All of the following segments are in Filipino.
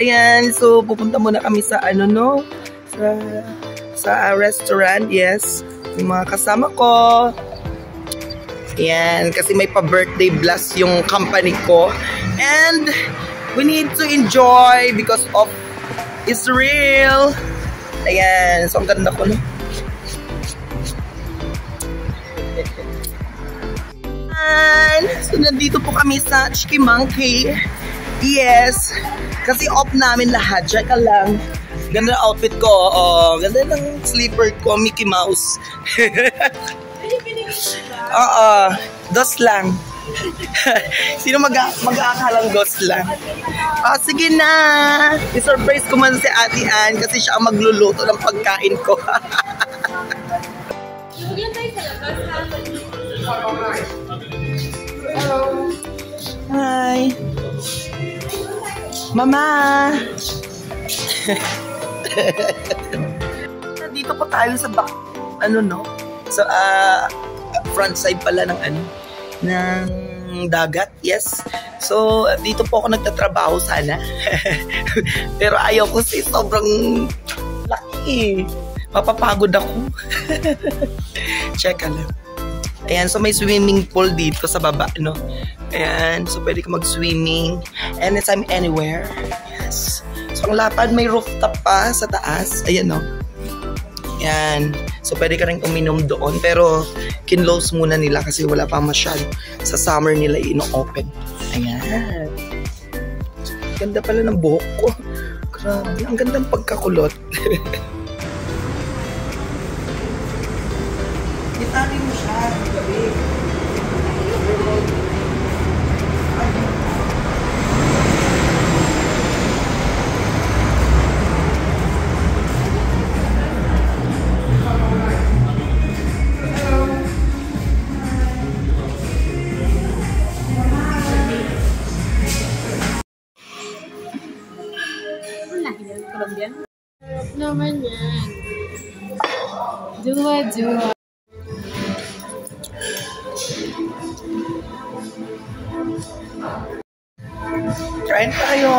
Ayan, so pupunta muna kami sa ano no? Sa restaurant, yes. Yung mga kasama ko. Ayan, kasi may pa-birthday blast yung company ko. And we need to enjoy because of Israel. Ayan, so ang ganda ko no? So, nandito po kami sa Chiki Monkey. Yes. Kasi off namin lahat. Tsaka lang. Ganda ng outfit ko. Oh, ganda ng sleeper ko. Mickey Mouse. Oo. Dos lang. Sino mag-aakalang dos lang? Oh, sige na. I-surprise ko man si Ate Ann kasi siya ang magluluto ng pagkain ko. Hello. Hi. Mama. Dito po tayo sa back, ano no? So, front side pala ng ano, ng dagat. Yes. So, dito po ako nagtatrabaho sana. Pero ayaw ko kasi sobrang laki. Mapapagod ako. Check lang. Ayan, so may swimming pool dito sa baba, no? Ayan, so pwede ka mag-swimming anytime, anywhere. Yes. So ang lapad, may rooftop pa sa taas. Ayan, no? Ayan. So pwede ka rin uminom doon. Pero kinlose muna nila kasi wala pa masyado. Sa summer nila ino-open. Ayan. Ganda pala ng buhok ko. Grabe, ang gandang pagkakulot. Itali mo siya. Gabi. Naman yan. Jua. Try tayo.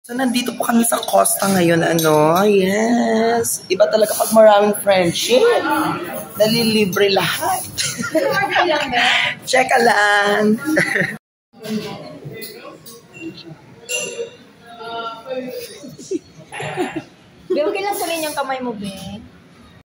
So, nandito po kami sa Costa ngayon, ano? Yes. Iba talaga pag maraming friendship. Nalilibre lahat. Check lang. Be, okay lang sa rin yung kamay mo, Be.